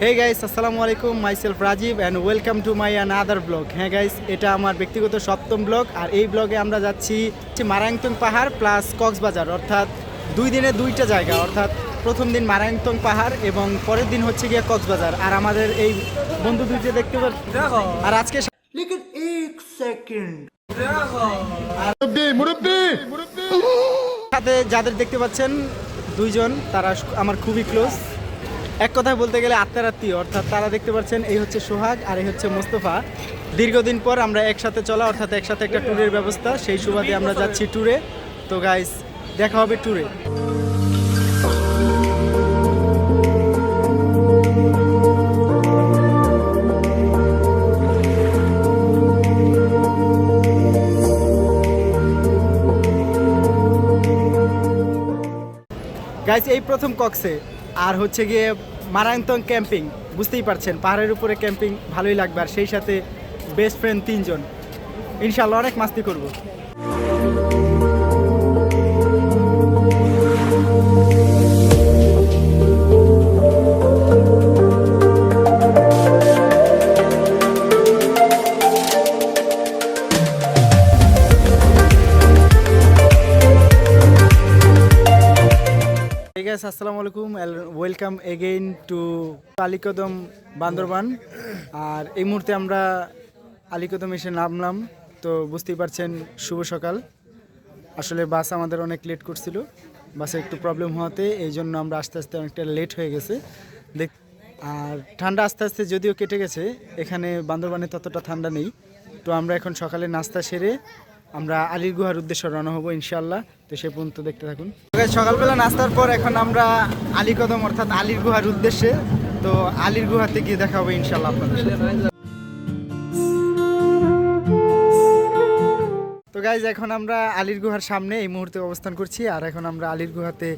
হে guys, আসসালামু আলাইকুম। Myself Rajib and welcome to my another blog. হ্যাঁ গাইস, এটা আমার ব্যক্তিগত সপ্তম ব্লগ। আর এই ব্লগে আমরা যাচ্ছি মারাংতং পাহাড় প্লাস কক্সবাজার, অর্থাৎ 2 দিনে 2টা জায়গা। অর্থাৎ প্রথম দিন মারাংতং পাহাড় এবং পরের দিন হচ্ছে গিয়ে কক্সবাজার। আর আমাদের এই বন্ধু দুইটা দেখতে পাচ্ছি। আর আজকে সাথে যাদের দেখতে পাচ্ছেন দুইজন, তারা আমার খুবই ক্লোজ, এক কথায় বলতে গেলে আত্মার আত্মীয়। অর্থাৎ তারা দেখতে পাচ্ছেন, এই হচ্ছে সোহাগ আর এই হচ্ছে মোস্তফা। দীর্ঘদিন পর আমরা একসাথে চলা, অর্থাৎ একসাথে একটা ট্যুরের ব্যবস্থা, সেই সুবাদে আমরা যাচ্ছি ট্যুরে। তো গাইস, দেখা হবে ট্যুরে। গাইস, এই প্রথম কক্সে, আর হচ্ছে গিয়ে মারাংতং ক্যাম্পিং, বুঝতেই পারছেন পাহাড়ের উপরে ক্যাম্পিং ভালোই লাগবে। আর সেই সাথে বেস্ট ফ্রেন্ড 3 জন, ইনশাল্লাহ অনেক মাস্তি করব। আসসালামু আলাইকুম, welcome again to Alikadam Bandarban. আর এই মুহূর্তে আমরা আলীকদম এসে নামলাম। তো বুঝতেই পারছেন, শুভ সকাল। আসলে বাস আমাদের অনেক লেট করছিল, বাসে একটু প্রবলেম হওয়াতে এই জন্য আমরা আস্তে আস্তে অনেকটা লেট হয়ে গেছে। আর ঠান্ডা আস্তে আস্তে যদিও কেটে গেছে, এখানে বান্দরবানে ততটা ঠান্ডা নেই। তো আমরা এখন সকালে নাস্তা সেরে আমরা আলীর গুহার উদ্দেশ্যে রওনা হবো ইনশাল্লাহ। তো সে পর্যন্ত দেখতে থাকুন। সকালবেলা নাস্তার পর এখন আমরা আলীকদম অর্থাৎ আলীর গুহার উদ্দেশ্যে। তো আলীর গুহাতে গিয়ে দেখা হবে ইনশাল্লাহ আপনাদের। তো গাইজ, এখন আমরা আলীর গুহার সামনে এই মুহূর্তে অবস্থান করছি। আর এখন আমরা আলীর গুহাতে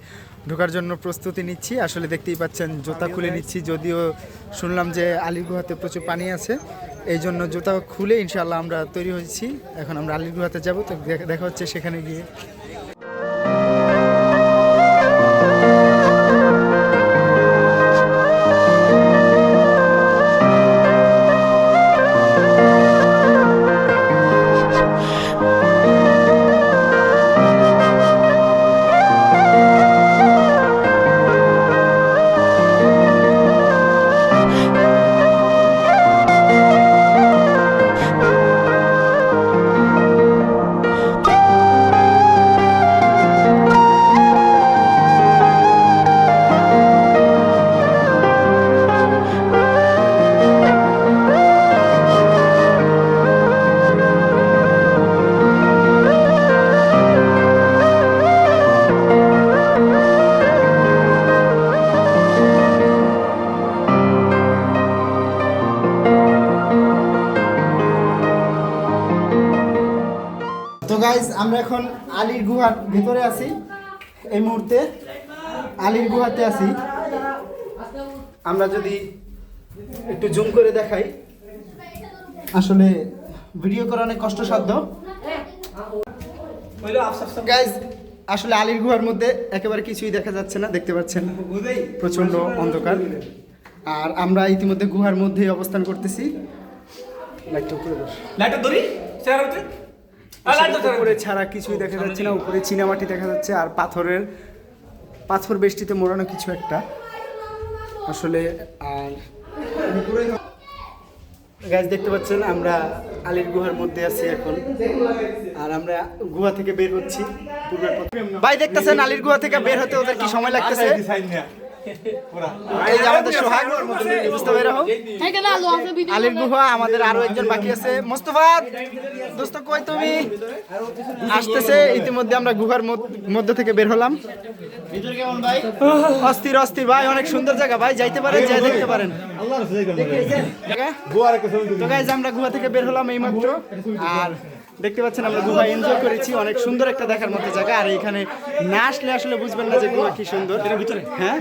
ঢোকার জন্য প্রস্তুতি নিচ্ছি। আসলে দেখতেই পাচ্ছেন, জুতা খুলে নিচ্ছি। যদিও শুনলাম যে আলীর গুহাতে প্রচুর পানি আছে, এই জন্য জুতা খুলে ইনশাল্লাহ আমরা তৈরি হয়েছি। এখন আমরা আলীর গুহাতে যাব। তো দেখা হচ্ছে সেখানে গিয়ে। তো গাইজ, আমরা এখন আলীর গুহার ভেতরে আছি। এই মুহূর্তে আলীর গুহাতে আছি। আমরা যদি একটু জুম করে দেখাই, আসলে ভিডিও করা অনেক কষ্টসাধ্য। গাইজ, আসলে আলীর গুহার মধ্যে একেবারে কিছুই দেখা যাচ্ছে না, দেখতে পাচ্ছেন প্রচন্ড অন্ধকার। আর আমরা ইতিমধ্যে গুহার মধ্যেই অবস্থান করতেছি। উপরে ছাড়া কিছুই দেখা যাচ্ছে না, উপরে চীনামাটি দেখা যাচ্ছে আর পাথর বেষ্টিতে মোড়ানো কিছু একটা আসলে। আর গাছ দেখতে পাচ্ছেন, আমরা আলীর গুহার মধ্যে আছি এখন। আর আমরা গুহা থেকে বের হচ্ছি। ভাই দেখতেছেন, আলীর গুহা থেকে বের হতে ওদের কি সময় লাগতেছে। এই যে আমাদের সোহাগ, আলীর গুহা, আমাদের আরো একজন বাকি আছে, মোস্তফা দোস্ত কই তুমি, আসতেছে। ইতিমধ্যে আমরা গুহার মধ্যে থেকে বের হলাম। অস্থির অস্থির ভাই, অনেক সুন্দর জায়গা ভাই, যাইতে পারেন, যাই দেখতে পারেন। তো গাইজ, আমরা গুহা থেকে বের হলাম এইমাত্র। আর দেখতে পাচ্ছেন, আমরা গুহা এনজয় করেছি, অনেক সুন্দর একটা দেখার মতো জায়গা। আর এখানে না আসলে আসলে বুঝবেন না যে গুহা কি সুন্দর। ভিতরে হ্যাঁ,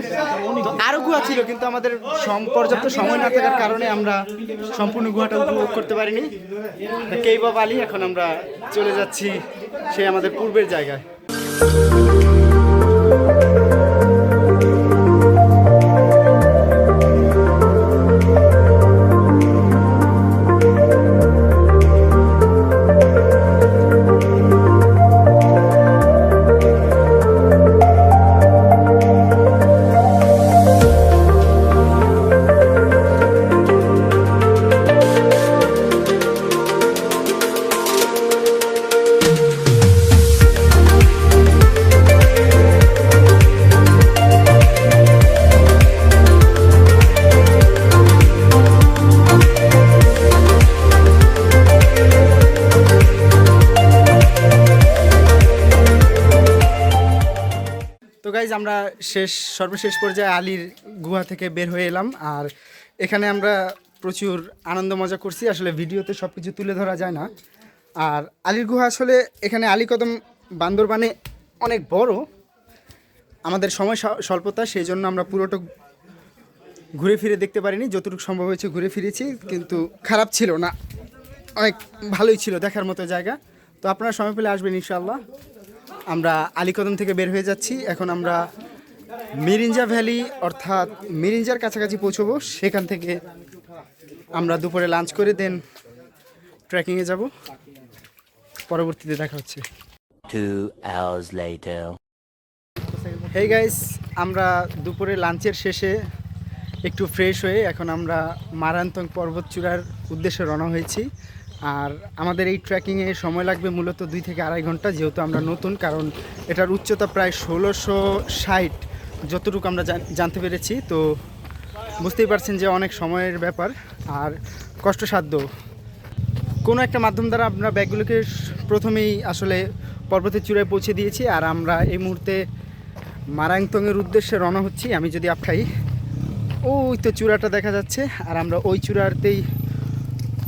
তো আরো গুহা ছিল, কিন্তু আমাদের পর্যাপ্ত সময় না থাকার কারণে আমরা সম্পূর্ণ গুহাটা উপভোগ করতে পারিনি। কেভ অফ আলী, এখন আমরা চলে যাচ্ছি সেই আমাদের পূর্বের জায়গায়। গাইজ আমরা সর্বশেষ পর্যায়ে আলীর গুহা থেকে বের হয়ে এলাম। আর এখানে আমরা প্রচুর আনন্দ মজা করছি, আসলে ভিডিওতে সব কিছু তুলে ধরা যায় না। আর আলীর গুহা আসলে এখানে আলীকদম বান্দরবানে অনেক বড়, আমাদের সময় স্বল্পতা, সেই জন্য আমরা পুরোটা ঘুরে ফিরে দেখতে পারিনি। যতটুকু সম্ভব হয়েছে ঘুরে ফিরেছি, কিন্তু খারাপ ছিল না, অনেক ভালোই ছিল, দেখার মতো জায়গা। তো আপনারা সময় পেলে আসবেন ইনশাআল্লাহ। আমরা আলীকদম থেকে বের হয়ে যাচ্ছি, এখন আমরা মিরিঞ্জা ভ্যালি অর্থাৎ মিরিঞ্জার কাছাকাছি পৌঁছবো। সেখান থেকে আমরা দুপুরে লাঞ্চ করে দেন ট্রেকিংয়ে যাব। পরবর্তীতে দেখা হচ্ছে। 2 hours later. হেই গাইস, আমরা দুপুরে লাঞ্চের শেষে একটু ফ্রেশ হয়ে এখন আমরা মারান্তং পর্বত চূড়ার উদ্দেশ্যে রওনা হয়েছি। আর আমাদের এই ট্রেকিংয়ে সময় লাগবে মূলত 2 থেকে 2.5 ঘন্টা, যেহেতু আমরা নতুন, কারণ এটার উচ্চতা প্রায় 1660 যতটুকু আমরা জানতে পেরেছি। তো বুঝতেই পারছেন যে অনেক সময়ের ব্যাপার আর কষ্টসাধ্য। কোনো একটা মাধ্যম দ্বারা আমরা ব্যাগগুলোকে প্রথমেই আসলে পর্বতের চূড়ায় পৌঁছে দিয়েছি। আর আমরা এই মুহূর্তে মারাংতংয়ের উদ্দেশ্যে রওনা হচ্ছি। আমি যদি আপনাই ওই তো চূড়াটা দেখা যাচ্ছে, আর আমরা ওই চূড়াতেই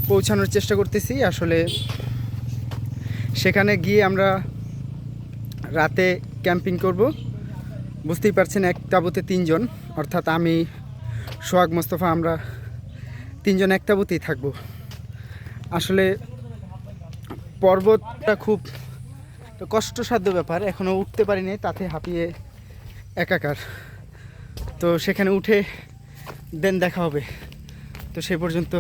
পৌঁছানোর চেষ্টা করতেছি। আসলে সেখানে গিয়ে আমরা রাতে ক্যাম্পিং করব। বুঝতেই পারছেন, এক তাঁবুতে 3 জন, অর্থাৎ আমি, সোহাগ, মোস্তফা, আমরা 3 জন এক তাঁবুতেই থাকবো। আসলে পর্বতটা খুব কষ্টসাধ্য ব্যাপার, এখনও উঠতে পারিনি, তাতে হাঁপিয়ে একাকার। তো সেখানে উঠে দেন দেখা হবে। তো সেই পর্যন্ত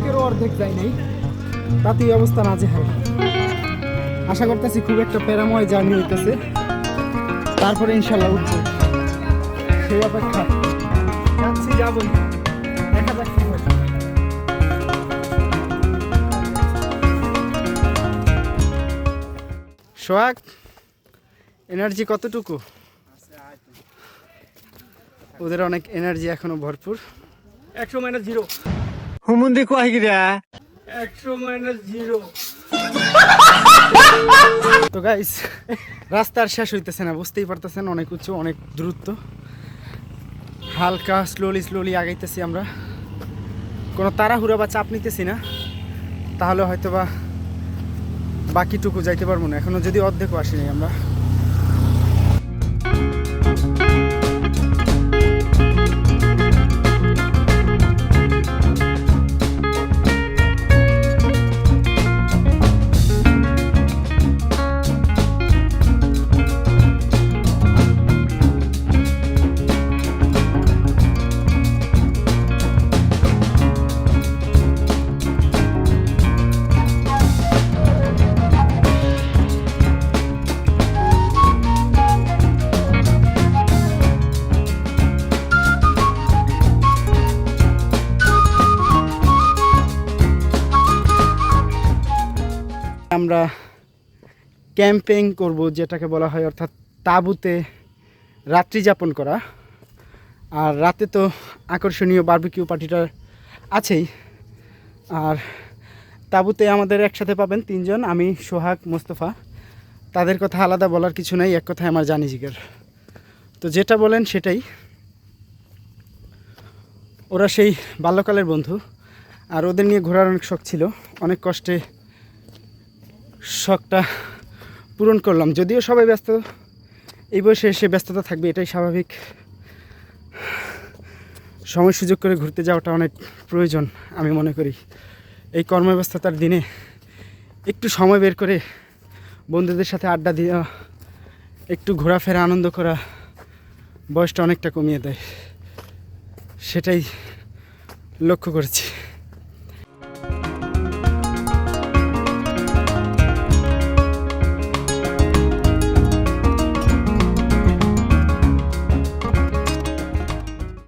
এখনো অর্ধেক যাই নাই, তাতেই অবস্থা নাজেহাল। আশা করতেছি খুব একটা প্যারাময় জার্নি হইতেছে, তারপরে ইনশাল্লাহ উঠবো, সেই অপেক্ষা যাচ্ছি, যাবই, দেখা যাক কি হয়। সোহাগ, এনার্জি কতটুকু? ওদের অনেক এনার্জি এখনো ভরপুর। 100 - 0 হুমুন্দি কয় গিরা 100 - 0। তো গাইস, রাস্তার শেষ হইতেছে না, বুঝতেই পারতেছেন, অনেক উঁচু, অনেক দূরত্ব। হালকা স্লোলি আগাইতেছি আমরা, কোনো তাড়াহুড়া বা চাপ নিতেছি না, তাহলে হয়তো বা বাকিটুকু যাইতে পারবো না, এখনো যদি অর্ধেকও আসিনি আমরা। আমরা ক্যাম্পিং করব, যেটাকে বলা হয়, অর্থাৎ তাঁবুতে রাত্রি যাপন করা। আর রাতে তো আকর্ষণীয় বারবিকিউ পার্টিটা আছেই। আর তাঁবুতে আমাদের একসাথে পাবেন 3 জন, আমি, সোহাগ, মোস্তফা। তাদের কথা আলাদা বলার কিছু নাই, এক কথায় আমার জানি জিগের। তো যেটা বলেন সেটাই, ওরা সেই বাল্যকালের বন্ধু, আর ওদের নিয়ে ঘোরার অনেক শখ ছিল, অনেক কষ্টে শখটা পূরণ করলাম। যদিও সবাই ব্যস্ত, এই বয়সে এসে ব্যস্ততা থাকবে, এটাই স্বাভাবিক। সময় সুযোগ করে ঘুরতে যাওয়াটা অনেক প্রয়োজন আমি মনে করি। এই কর্মব্যস্ততার দিনে একটু সময় বের করে বন্ধুদের সাথে আড্ডা দেওয়া, একটু ঘোরাফেরা, আনন্দ করা বয়সটা অনেকটা কমিয়ে দেয়, সেটাই লক্ষ্য করেছি।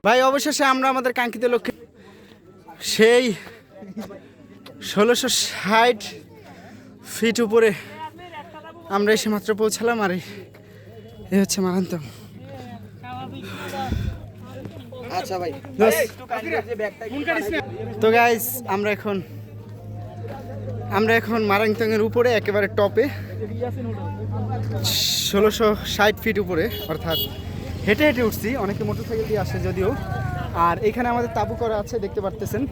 ভাই, অবশেষে আমরা আমাদের কাঙ্ক্ষিত লক্ষ্যে, সেই 1660 ফিট উপরে আমরা এসে মাত্র পৌঁছালাম। আর এই হচ্ছে মারান্তং। আচ্ছা ভাই তো গাইস আমরা এখন মারাংতং এর উপরে একেবারে টপে 1660 ফিট উপরে, অর্থাৎ হেঁটে হেঁটে উঠছি, অনেকে মোটরসাইকেল দিয়ে আসে যদিও। আর এখানে আমাদের তাঁবু করা আছে, দেখতে পারতেছেন।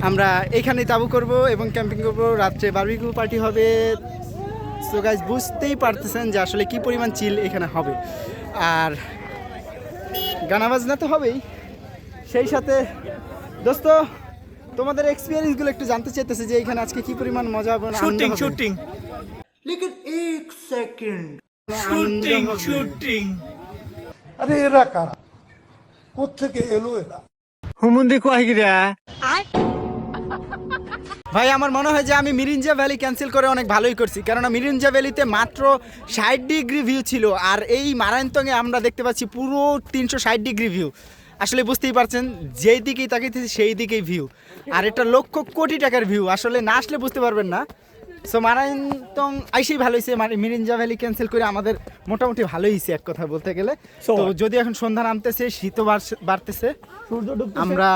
আমরা এইখানেই তাঁবু করব এবং ক্যাম্পিং করব, রাত্রে বারবিকিউ পার্টি হবে। সো গাইস বুঝতেই পারতেছেন যে আসলে কি পরিমাণ চিল এখানে হবে। আর গানা বাজনা তো হবেই, সেই সাথে দোস্ত তোমাদের এক্সপিরিয়েন্সগুলো একটু জানতে চাইতেছে যে এখানে আজকে কি পরিমাণ মজা হবে। শুটিং শুটিং শুটিং আরে এরা কারা, কোত্থেকে এলো এরা? হুমুন্দি কয় গিরা ভাই আমার মনে হয় যে আমি মিরিঞ্জা ভ্যালি ক্যান্সেল করে অনেক ভালোই করছি, কেননা মিরিঞ্জা ভ্যালিতে মাত্র 60 ডিগ্রি ভিউ ছিল, আর এই মারান্তংয়ে আমরা দেখতে পাচ্ছি পুরো 360 ডিগ্রি ভিউ। আসলে বুঝতেই পারছেন, যেই দিকেই তাকাইতেছি সেই দিকেই ভিউ, আর এটা লক্ষ কোটি টাকার ভিউ। আসলে না আসলে বুঝতে পারবেন না। সো মারান্তং আইসেই ভালো হয়েছে, মিরিঞ্জা ভ্যালি ক্যান্সেল করে আমাদের মোটামুটি ভালোই হয়েছে এক কথা বলতে গেলে। তো যদি এখন সন্ধ্যা নামতেছে, শীতও বাড়তেছে, আমরা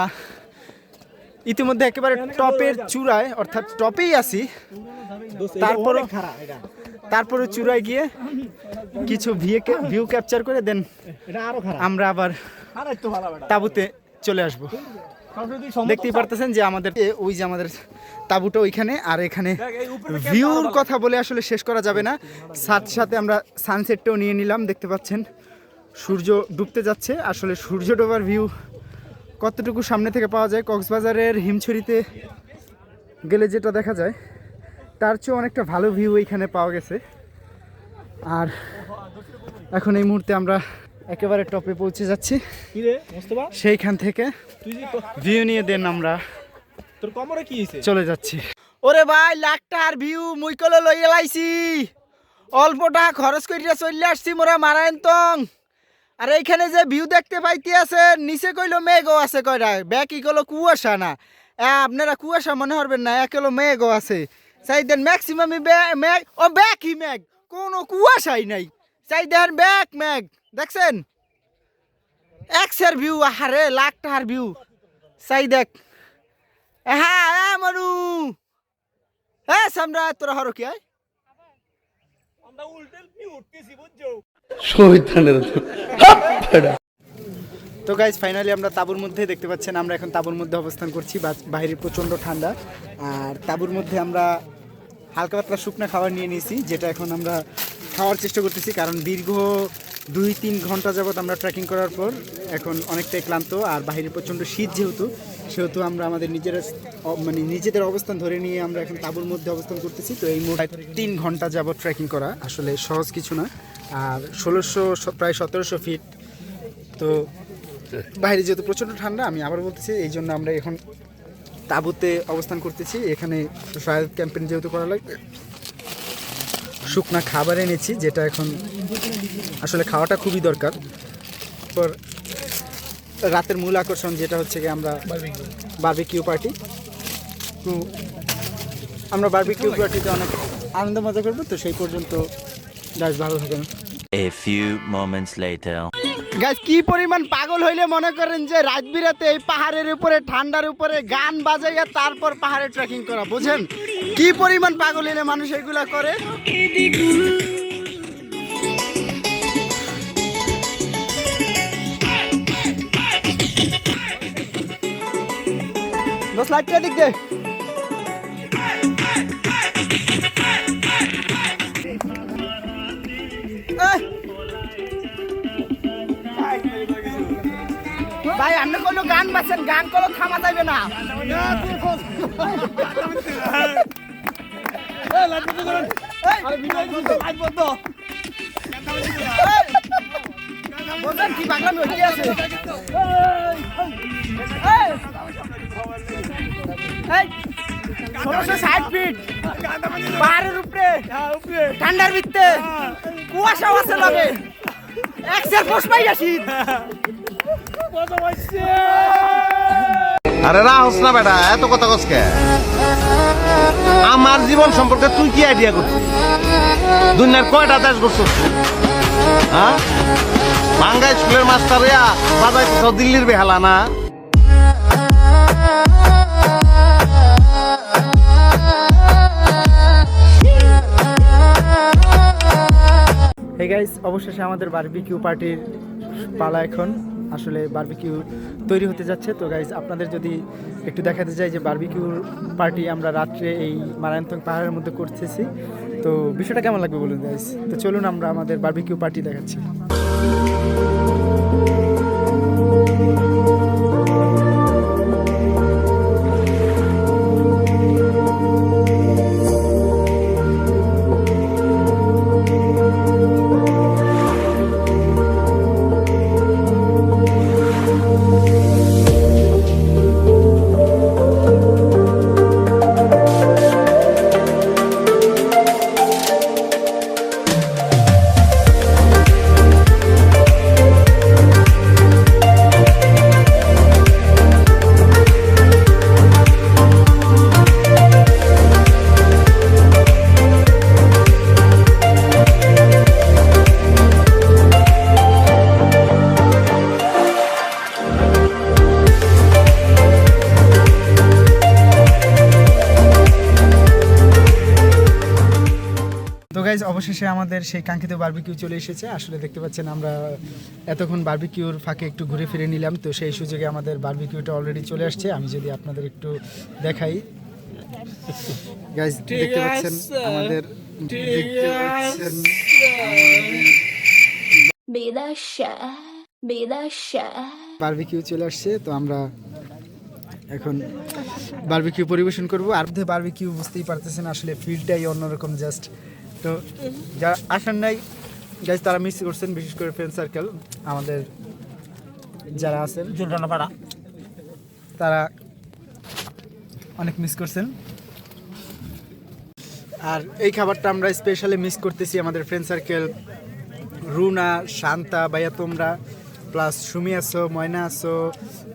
ইতিমধ্যে একেবারে টপের চূড়ায়, অর্থাৎ টপেই আছি। তারপরে চূড়ায় গিয়ে কিছু ভিউ ক্যাপচার করে দেন আমরা আবার তাঁবুতে চলে আসব। দেখতেই পারতেছেন যে আমাদের তাঁবুটা ওইখানে, আর এখানে ভিউর কথা বলে আসলে শেষ করা যাবে না। সাথে সাথে আমরা সানসেটটাও নিয়ে নিলাম। দেখতে পাচ্ছেন সূর্য ডুবতে যাচ্ছে। আসলে সূর্য ডোবার ভিউ কতটুকু সামনে থেকে পাওয়া যায়, কক্সবাজারের হিমছড়িতে গেলে যেটা দেখা যায় তার চেয়ে অনেকটা ভালো ভিউ এইখানে পাওয়া গেছে। আর এখন এই মুহূর্তে আমরা একেবারে টপে পৌঁছে যাচ্ছি। সেইখান থেকে ভিউ নিয়ে দেন আমরা চলে যাচ্ছি। ওরে ভাই লাখটার ভিউ মুই কলে লইয়া লাইছি, অল্প টাকা খরচ করিয়া চলে আসছি মোরা মারান্তং। আর এইখানে যে ভিউ দেখতে পাইতে আছে, নিচে কইলো মেঘও আছে, কয়টা ব্যাকি কইলো কুয়াশা না, আপনারা কুয়াশা মনে করবেন না, এক মেঘও আছে। চাই দেন ম্যাক্সিমামই মেঘ, ও ব্যাকই মেঘ, কোনো কুয়াশাই নাই। চাই দেন ব্যাক মেঘ, দেখছেন এক্সের ভিউ, আহারে লাখ টাকার ভিউ। চাই দেখ হ্যাঁ মানু হ্যাঁ সামরা তোরা হরো কি আমরা উল্টেল কি উঠতেছি বুঝছো। তো গাইজ ফাইনালি আমরা তাঁবুর মধ্যে, দেখতে পাচ্ছেন আমরা এখন তাঁবুর মধ্যে অবস্থান করছি। বাইরে প্রচণ্ড ঠান্ডা, আর তাঁবুর মধ্যে আমরা হালকা পাতলা শুকনো খাবার নিয়ে নিয়েছি, যেটা এখন আমরা খাওয়ার চেষ্টা করতেছি। কারণ দীর্ঘ 2-3 ঘন্টা যাবত আমরা ট্রেকিং করার পর এখন অনেকটাই ক্লান্ত, আর বাইরে প্রচণ্ড শীত সেহেতু আমরা আমাদের নিজেদের অবস্থান ধরে নিয়ে আমরা এখন তাঁবুর মধ্যে অবস্থান করতেছি। তো এই মোট 3 ঘন্টা যাবত ট্রেকিং করা আসলে সহজ কিছু না। আর 1600 প্রায় 1700 ফিট। তো বাইরে যেহেতু প্রচণ্ড ঠান্ডা, আমি আবার বলতেছি, এই জন্য আমরা এখন তাঁবুতে অবস্থান করতেছি। এখানে ফায়ার ক্যাম্পেইন যেহেতু করা লাগবে, শুকনা খাবার এনেছি, যেটা এখন আসলে খাওয়াটা খুবই দরকার। পর রাতের মূল আকর্ষণ যেটা হচ্ছে কি আমরা বারবিকিউ পার্টি। তো আমরা বারবিকিউ পার্টিতে অনেক আনন্দ মজা করবো। তো সেই পর্যন্ত গাইস ভালো থাকেন। A few moments later. Guys কি পরিমাণ পাগল হইলে মনে করেন যে রাত বিরাতে এই পাহাড়ের উপরে ঠান্ডার উপরে গান বাজাইয়া তারপর পাহাড়ে ট্রেকিং করা, বুঝেন কি পরিমাণ পাগল হইলে মানুষ এগুলা করে। দশ লাইটটা দিক দে। ভাই আপনি কোনো গান বাজছেন, গান কোনো থামা যাবে না। কি পাগলামি হচ্ছে আছে। 1660 ফিট পাহাড়ের উপরে, ঠান্ডার ভিতরে কুয়াশা আছে লাগে, এক্সের পোষ পাই আসি। আরে রাহস না বেটা, এত কথা কসকে। আমার জীবন সম্পর্কে তুই কি আইডিয়া করছিস? দুনিয়ার কয়টা দেশ করছিস? হ্যাঁ মাঙ্গা স্কুলের মাস্টারিয়া বাজাইতেছ দিল্লির বেহালা না? হে গাইস, অবশেষে আমাদের বারবিকিউ পার্টির পালা এখন। আসলে বারবিকিউ তৈরি হতে যাচ্ছে। তো গাইস, আপনাদের যদি একটু দেখাতে চাই যে বারবিকিউ পার্টি আমরা রাত্রে এই মারায়ন্তং পাহাড়ের মধ্যে করতেছি, তো বিষয়টা কেমন লাগবে বলুন গাইস। তো চলুন আমরা আমাদের বারবিকিউ পার্টি দেখাচ্ছি। তো গাইজ, অবশেষে আমাদের সেই কাঙ্ক্ষিত বারবিকিউ চলে এসেছে। আসলে দেখতে পাচ্ছেন আমরা এতক্ষণ বারবিকিউর ফাঁকে একটু ঘুরে ফিরে নিলাম, তো সেই সুযোগে আমাদের বারবিকিউটা অলরেডি চলে আসছে। আমি যদি আপনাদের একটু দেখাই, গাইজ দেখতে পাচ্ছেন আমাদের বারবিকিউ চলে আসছে। তো আমরা এখন বারবিকিউ পরিবেশন করব। আর বারবিকিউ বুঝতেই পারতেছেন, আসলে ফিলটাই অন্যরকম জাস্ট। তো যারা আসার নাই গাইজ তারা মিস করছেন, বিশেষ করে ফ্রেন্ড সার্কেল আমাদের যারা আছেন জুলরানাপাড়া, তারা অনেক মিস করছেন। আর এই খাবারটা আমরা স্পেশালি মিস করতেছি আমাদের ফ্রেন্ড সার্কেল রুনা, শান্তা, ভাইয়া তোমরা, প্লাস সুমি আছো, ময়না আছো,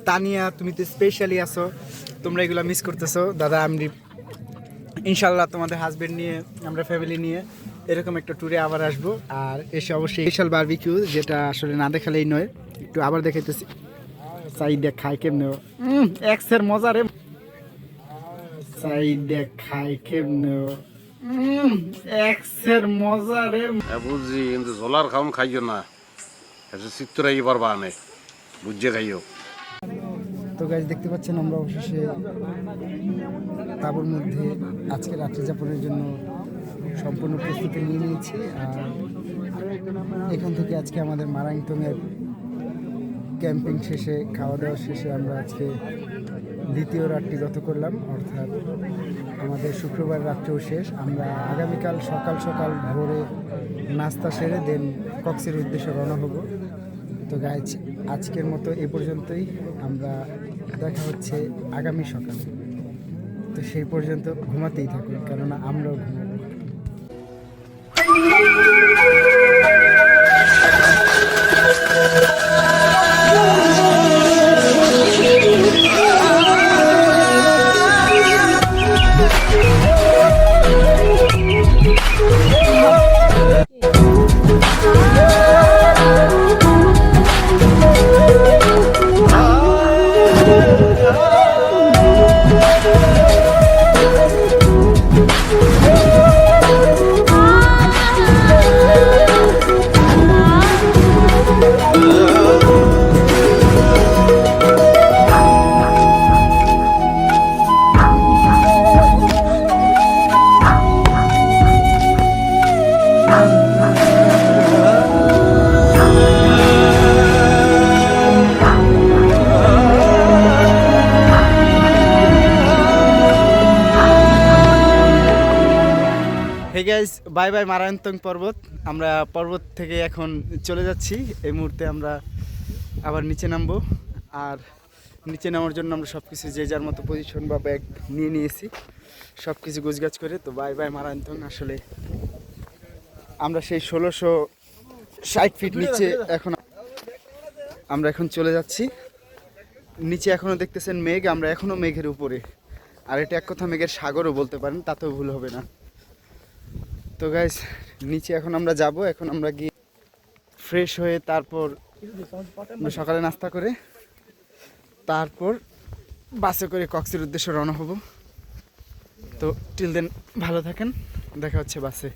তানিয়া, তুমি তো স্পেশালি আছো, তোমরা এগুলো মিস করতেছো। দাদা আমি ইনশাল্লাহ তোমাদের হাজবেন্ড নিয়ে আমরা ফ্যামিলি নিয়ে এরকম একটা ট্যুরে আবার আসবো। আর এসে অবশ্যই স্পেশাল বারবিকিউ, যেটা আসলে না দেখালেই নয়, একটু আবার দেখাইতেছি। সাইডে খাই কেমনে এক্সের মজা রে, সাইডে খাই কেমনে এক্সের মজা রে। বুঝছি, কিন্তু ঝোলার খাওন খাইও না, চিত্তরাই পারবা আনে, বুঝছে খাইও। তো গাইজ দেখতে পাচ্ছেন আমরা অবশেষে তাঁবুর মধ্যে আজকে রাত্রি যাপনের জন্য সম্পূর্ণ প্রস্তুতি নিয়ে নিয়েছি। আর এখান থেকে আজকে আমাদের মারাংতংয়ের ক্যাম্পিং শেষে, খাওয়া দাওয়া শেষে আমরা আজকে দ্বিতীয় রাতটি গত করলাম, অর্থাৎ আমাদের শুক্রবার রাত্রেও শেষ। আমরা আগামীকাল সকাল সকাল ভোরে নাস্তা সেরে দেন কক্সের উদ্দেশ্যে রওনা হব। তো গাইজ আজকের মতো এ পর্যন্তই, আমরা দেখা হচ্ছে আগামী সকালে। তো সেই পর্যন্ত ঘুমাতেই থাকুন, কেননা আমরাও ঘুমাবো। Hey guys, bye bye Marayontong পর্বত। আমরা পর্বত থেকে এখন চলে যাচ্ছি। এই মুহূর্তে আমরা আবার নিচে নামবো। আর নিচে নামার জন্য আমরা সব কিছু যে যার মতো পজিশন বা ব্যাগ নিয়ে নিয়েছি, সব কিছু গোছগাছ করে। তো বাই বাই মারায়ন্তং। আসলে আমরা সেই 1660 ফিট নিচে এখন আমরা এখন চলে যাচ্ছি। নিচে এখনও দেখতেছেন মেঘ, আমরা এখনও মেঘের উপরে। আর এটা এক কথা মেঘের সাগরও বলতে পারেন, তাতেও ভুল হবে না। তো গাইস, নিচে এখন আমরা যাব। এখন আমরা গিয়ে ফ্রেশ হয়ে তারপর সকালে নাস্তা করে তারপর বাসে করে কক্সের উদ্দেশ্যে রওনা হব। তো টিল দেন ভালো থাকেন, দেখা হচ্ছে বাসে।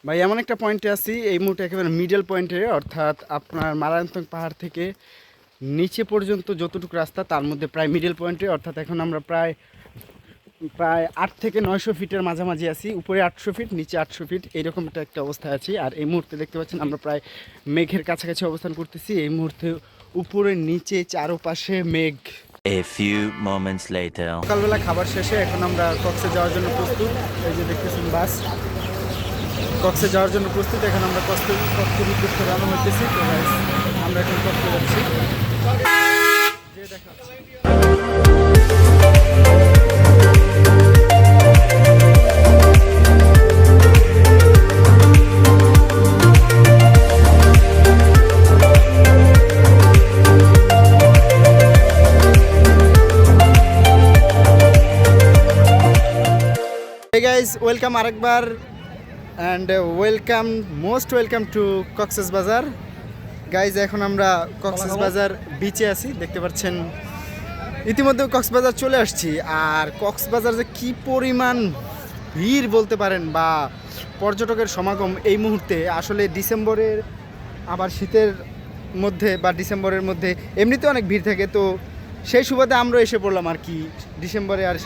ভাই এমন একটা পয়েন্টে আছি, এই মুহূর্তে একেবারে মিডল পয়েন্টে, অর্থাৎ আপনার মারান্তং পাহাড় থেকে নিচে পর্যন্ত যতটুকু রাস্তা তার মধ্যে প্রায় মিডল পয়েন্টে, অর্থাৎ এখন আমরা প্রায় 8 থেকে 900 ফিটের মাঝামাঝি আছি। উপরে 800 ফিট, নিচে 800 ফিট, এইরকম একটা অবস্থায় আছি। আর এই মুহূর্তে দেখতে পাচ্ছেন আমরা প্রায় মেঘের কাছাকাছি অবস্থান করতেছি। এই মুহূর্তে উপরে নিচে চারপাশে মেঘ। A few moments later. সকালবেলা খাবার শেষে এখন আমরা কক্সে যাওয়ার জন্য প্রস্তুত। এই যে দেখতেছেন বাস কক্সে যাওয়ার জন্য প্রস্তুত। এখন আমরা কক্সের উদ্দেশ্যে রওনা হইতেছি। তো গাইস আমরা এখন কক্সে যাচ্ছি। যে দেখা হচ্ছে। Hey guys, welcome আরেকবার and most welcome to Cox's বাজার। গাইজ এখন আমরা কক্সেস বাজার বিচে আছি, দেখতে পাচ্ছেন। ইতিমধ্যে কক্সবাজার চলে আসছি। আর কক্সবাজার যে কি পরিমাণ ভিড় বলতে পারেন, বা পর্যটকের সমাগম এই মুহূর্তে, আসলে ডিসেম্বরের আবার শীতের মধ্যে বা ডিসেম্বরের মধ্যে এমনিতে অনেক ভিড় থাকে। তো সেই সুবাদে আমরা এসে পড়লাম আর কি ডিসেম্বরে আর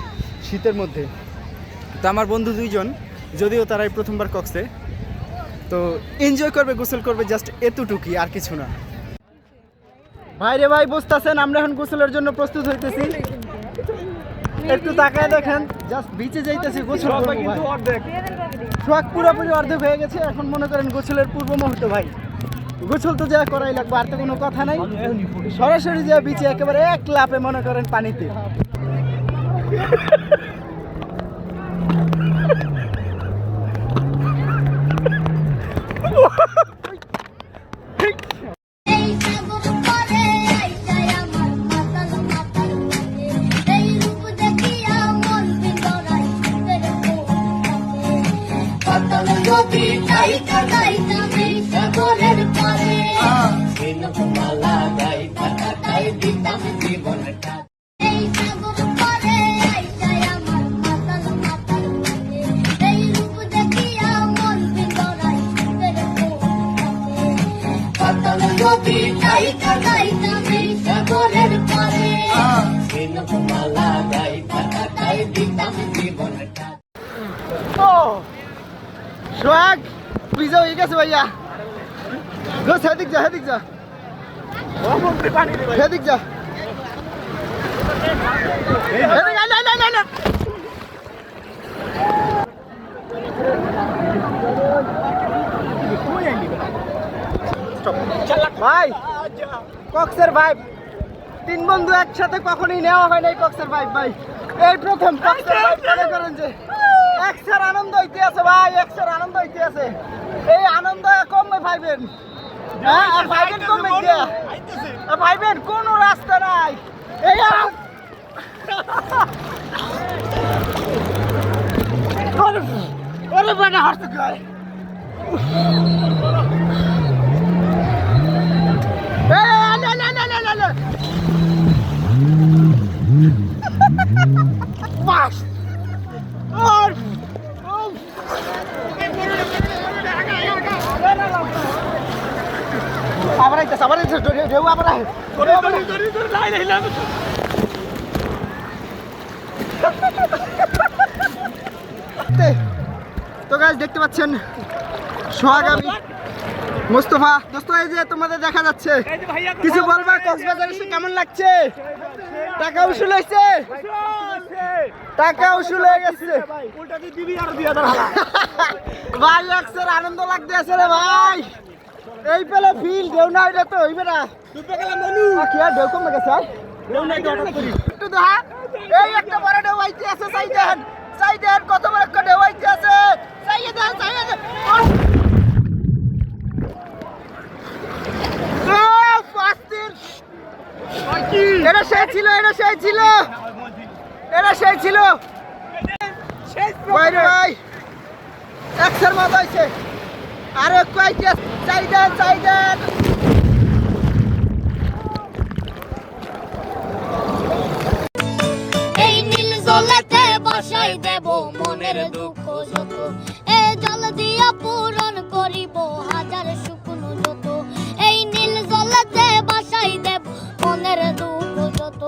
শীতের মধ্যে। তো আমার বন্ধু দুইজন, যদিও তারাই প্রথমবার কক্সে, তো এনজয় করবে, গোসল করবে, জাস্ট এতটুকুই, আর কিছু না। ভাই রে ভাই, বুঝতেছেন আমরা এখন গোসলের জন্য প্রস্তুত হইতেছি। একটু তাকায় দেখেন, জাস্ট বিচে যাইতেছি, গোসল করব ভাই। শখ পুরোপুরি অর্ধেক হয়ে গেছে। এখন মনে করেন গোসলের পূর্ব মুহূর্ত ভাই। গোসল তো যা করাই লাগবে, আর তো কোনো কথা নাই। সরাসরি যা বিচে একেবারে এক লাফে মনে করেন পানিতে। সোহাগ পিজা হয়ে গেছে ভাইয়া। হেদিক যা, হেদিক যা, হেদিক যা, ভাই কক্সের ভাই, 3 বন্ধু একসাথে কখনোই নেওয়া হয় নাই কক্সের ভাই। ভাই এই প্রথম কক্সের ভাই, মনে করেন যে একসার আনন্দ হইতে আছে ভাই, একসার আনন্দ হইতে আছে। এই আনন্দ কমে ভাইবেন, হ্যাঁ ভাইবেন কমে গিয়া, ভাইবেন কোনো রাস্তা নাই। এই ওরে বেটা হাসতে গায়। আবার আইতাছে, ঢেউ আবার তো গাইস দেখতে পাচ্ছেন সোহাগ আমি মোস্তফা দোস্ত এই যে তোমাদের দেখা যাচ্ছে কিছু বলবা কক্সবাজার এসে কেমন লাগছে টাকা উসুল হয়েছে টাকা উসুল হয়ে গেছে ভাই একসের আনন্দ লাগতে আছে রে ভাই এই পেলে ফিল দেও না এটা তো হইবে না কি আর দেও কমে গেছে একটু দেখা এই একটা বড় ঢেউ আইতে আছে সাইডেন কত বড় একটা ঢেউ আইতে আছে সাইডেন এটা সেই ছিল ভাই একসার মতো হয়েছে আর একটু আইতে সাইডেন এই নীল জলেতে বসাই দেব মনের দুঃখ যত এ জল দিয়া পূরণ করিব হাজার শুকনো যত এই নীল জলেতে বসাই দেব মনের দুঃখ যত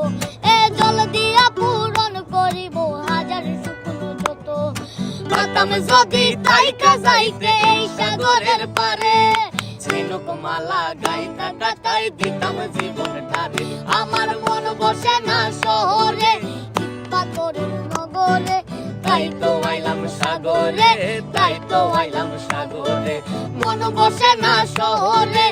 এ জল দিয়া পূরণ করিব হাজার শুকনো যত মাতাম যদি তাইকা যাইতে এই সাগরের পারে ঝিনুক মালা গাইতা কাটাই দিতাম জীবন ধারে আমার মন বসে না শহরে পাথরের নগরে তাই তো আইলাম সাগরে মন বসে না শহরে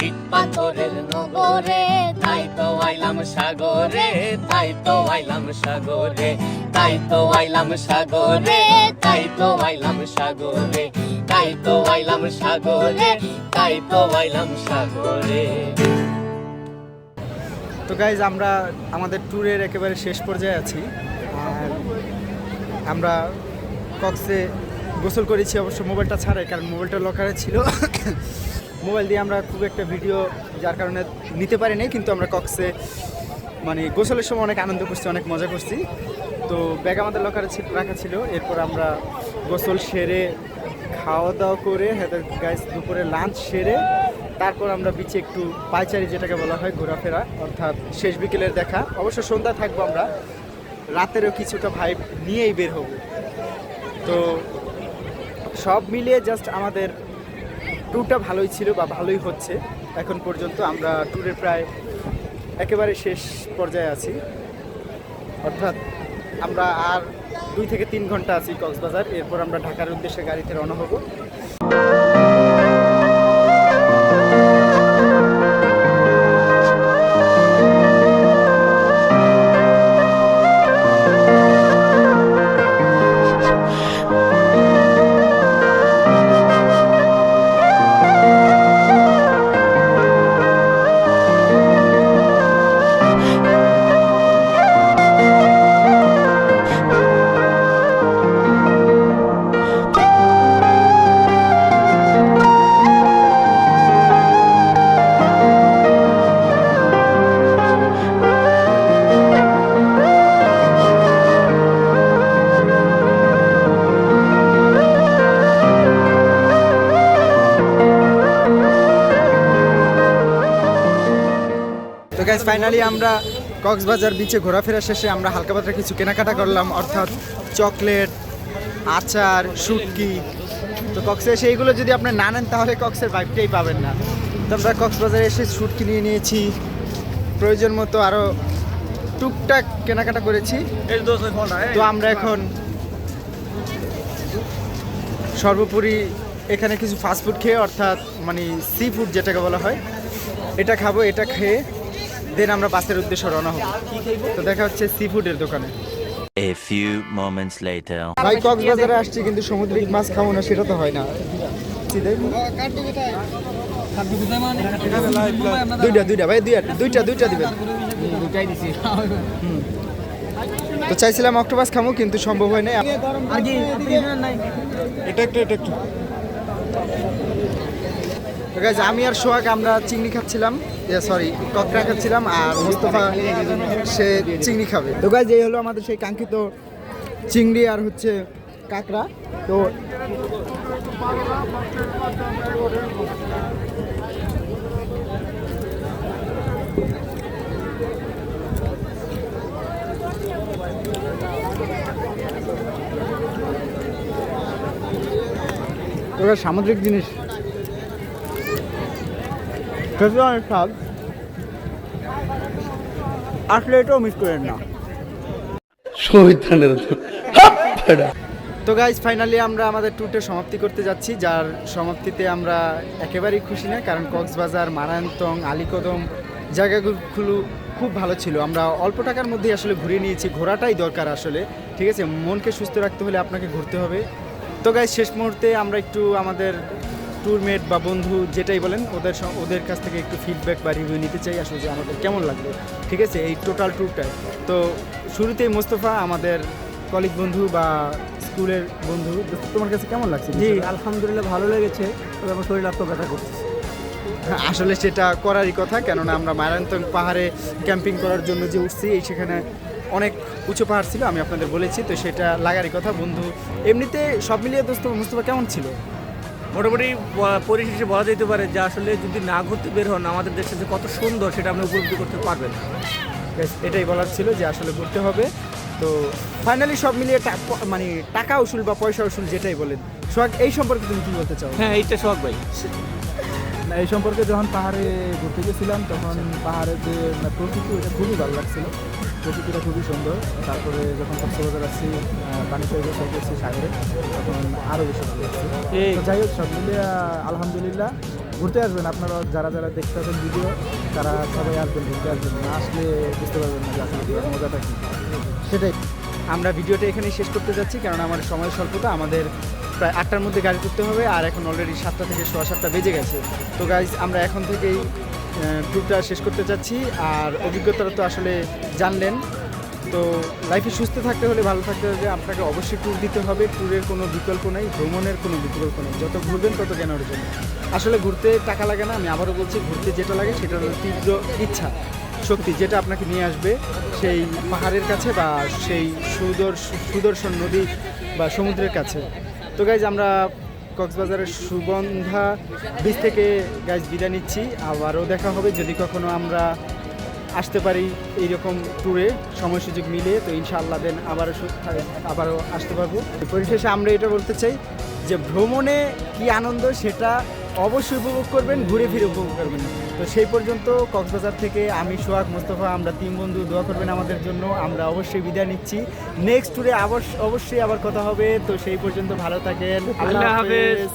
ইট পাথরের নগরে তাই তো আইলাম সাগরে তাই তো আইলাম সাগরে তাই তো আইলাম সাগরে তাই তো আইলাম সাগরে তাই তো আইলাম সাগরে তাই তো আইলাম সাগরে। তো গাইজ আমরা আমাদের ট্যুরের একেবারে শেষ পর্যায়ে আছি আর আমরা কক্সে গোসল করেছি অবশ্য মোবাইলটা ছাড়াই কারণ মোবাইলটা লকারে ছিল মোবাইল দিয়ে আমরা খুব একটা ভিডিও যার কারণে নিতে পারি নাই কিন্তু আমরা কক্সে মানে গোসলের সময় অনেক আনন্দ করছি অনেক মজা করছি তো ব্যাগ আমাদের লকারে রাখা ছিল এরপর আমরা গোসল সেরে খাওয়া দাওয়া করে গাইজ দুপুরে লাঞ্চ সেরে তারপর আমরা বিচে একটু পাইচারি যেটাকে বলা হয় ঘোরাফেরা অর্থাৎ শেষ বিকেলের দেখা অবশ্য সন্ধ্যা থাকবো আমরা রাতেরও কিছুটা ভাইব নিয়েই বের হব তো সব মিলিয়ে জাস্ট আমাদের ট্যুরটা ভালোই ছিল বা ভালোই হচ্ছে এখন পর্যন্ত আমরা ট্যুরের প্রায় একেবারে শেষ পর্যায়ে আছি অর্থাৎ আমরা আর 2 থেকে 3 ঘন্টা আছি কক্সবাজার এরপর আমরা ঢাকার উদ্দেশ্যে গাড়িতে রওনা হব গাইস ফাইনালি আমরা কক্সবাজার বিচে ঘোরাফেরা শেষে আমরা হালকা পাতলা কিছু কেনাকাটা করলাম অর্থাৎ চকলেট আচার শুটকি তো কক্সে এসে এইগুলো যদি আপনি না নেন তাহলে কক্সের ভাইবটাই পাবেন না তো আমরা কক্সবাজারে এসে শুটকি নিয়ে নিয়েছি প্রয়োজন মতো আরও টুকটাক কেনাকাটা করেছি তো আমরা এখন সর্বোপরি এখানে কিছু ফাস্টফুড খেয়ে অর্থাৎ মানে সি ফুড যেটাকে বলা হয় এটা খাবো এটা খেয়ে দেন আমরা বাসের উদ্দেশ্যে রওনা হব তো দেখা হচ্ছে সি ফুডের দোকানে A few moments later. ভাই কক্সবাজারে আসছি কিন্তু সামুদ্রিক মাছ খাবো না সেটা তো হয় না দুইটা ভাই দুইটা দিবেন তো চাইছিলাম অক্টোপাস খামো কিন্তু সম্ভব হয় না এটা একটু তো গাইস আমি আর সোহাগ আমরা চিংড়ি খাচ্ছিলাম সরি ককড়া খাচ্ছিলাম আর মুস্তফা সে চিংড়ি খাবে তো গাইস এই হলো আমাদের সেই কাঙ্ক্ষিত চিংড়ি আর হচ্ছে কাঁকড়া তো ওরা সামুদ্রিক জিনিস খেতে অনেক স্বাদ, আসলে এটাও মিস করেন না। তো গাইজ ফাইনালি আমরা আমাদের ট্যুরটা সমাপ্তি করতে যাচ্ছি, যার সমাপ্তিতে আমরা একেবারেই খুশি না, কারণ কক্সবাজার, মারান্তং, আলীকদম জায়গাগুলো খুব ভালো ছিল। আমরা অল্প টাকার মধ্যেই আসলে ঘুরে নিয়েছি, ঘোরাটাই দরকার আসলে, ঠিক আছে? মনকে সুস্থ রাখতে হলে আপনাকে ঘুরতে হবে। তো গাইজ শেষ মুহূর্তে আমরা একটু আমাদের ট্যুরমেট বা বন্ধু যেটাই বলেন ওদের কাছ থেকে একটু ফিডব্যাক বা রিভিউ নিতে চাই আসলে, যে আমাদের কেমন লাগলো, ঠিক আছে, এই টোটাল ট্যুরটায়। তো শুরুতেই মোস্তফা, আমাদের কলিগ বন্ধু বা স্কুলের বন্ধু, তোমার কাছে কেমন লাগছে? জি আলহামদুলিল্লাহ ভালো লেগেছে, তবে আমার শরীর এত ব্যথা করছে। আসলে সেটা করারই কথা, কেননা আমরা মারান্তং পাহাড়ে ক্যাম্পিং করার জন্য যে উঠছি, সেখানে অনেক উঁচু পাহাড় ছিল, আমি আপনাদের বলেছি, তো সেটা লাগারই কথা। বন্ধু এমনিতে সব মিলিয়ে মোস্তফা কেমন ছিল? মোটামুটি পরিশেষে বলা যেতে পারে যে আসলে যদি না ঘুরতে বের হন, আমাদের দেশে যে কত সুন্দর সেটা আপনি উপলব্ধি করতে পারবেন। Guys, এটাই বলার ছিল যে আসলে ঘুরতে হবে। তো ফাইনালি সব মিলিয়ে মানে টাকা উসুল বা পয়সা উসুল যেটাই বলেন, সোহাগ এই সম্পর্কে তুমি কি বলতে চাও? হ্যাঁ এইটা শখ ভাই। না, এই সম্পর্কে যখন পাহাড়ে ঘুরতে গেছিলাম তখন পাহাড়ের যে প্রকৃতি, ওটা খুবই ভালো লাগছিল, প্রকৃতিটা খুবই সুন্দর। তারপরে যখন কক্সবাজার আসছি, পানি সাইডে গেছি সাগরে, তখন আরও বেশি ভালো লাগছে। তো যাই হোক, সব মিলিয়ে আলহামদুলিল্লাহ। ঘুরতে আসবেন আপনারা, যারা যারা দেখতে পাবেন ভিডিও, তারা সবাই আসবেন, ঘুরতে আসবেন, না আসলে বুঝতে পারবেন না যে আসলে মজাটা কী। সেটাই, আমরা ভিডিওটা এখানেই শেষ করতে যাচ্ছি, কারণ আমার সময় স্বল্পতা। আমাদের প্রায় 8টার মধ্যে গাড়ি করতে হবে, আর এখন অলরেডি 7টা থেকে 7:15 বেজে গেছে। তো গাইজ আমরা এখন থেকেই ট্যুরটা শেষ করতে যাচ্ছি। আর অভিজ্ঞতাটা তো আসলে জানলেন। তো লাইফে সুস্থ থাকতে হলে, ভালো থাকতে হলে আপনাকে অবশ্যই ট্যুর দিতে হবে। ট্যুরের কোনো বিকল্প নেই, ভ্রমণের কোনো বিকল্প নেই। যত ঘুরবেন তত জ্ঞান অর্জন। আসলে ঘুরতে টাকা লাগে না, আমি আবারও বলছি, ঘুরতে যেটা লাগে সেটা হলো তীব্র ইচ্ছা শক্তি, যেটা আপনাকে নিয়ে আসবে সেই পাহাড়ের কাছে বা সেই সুদর্শন নদী বা সমুদ্রের কাছে। তো গাইজ আমরা কক্সবাজারের সুগন্ধা বিচ থেকে গাইজ বিদায় নিচ্ছি। আবারও দেখা হবে যদি কখনো আমরা আসতে পারি এইরকম ট্যুরে, সময় সুযোগ মিলে, তো ইনশাআল্লাহ দেন আবারও আসতে পারবো। পরিশেষে আমরা এটা বলতে চাই যে ভ্রমণে কি আনন্দ সেটা অবশ্যই উপভোগ করবেন, ঘুরে ফিরে উপভোগ করবেন। তো সেই পর্যন্ত কক্সবাজার থেকে আমি, সোহাগ, মোস্তফা, আমরা 3 বন্ধু দোয়া করবেন আমাদের জন্য। আমরা অবশ্যই বিদায় নিচ্ছি, নেক্সট ট্যুরে অবশ্যই আবার কথা হবে। তো সেই পর্যন্ত ভালো থাকেন, আল্লাহ হাফেজ।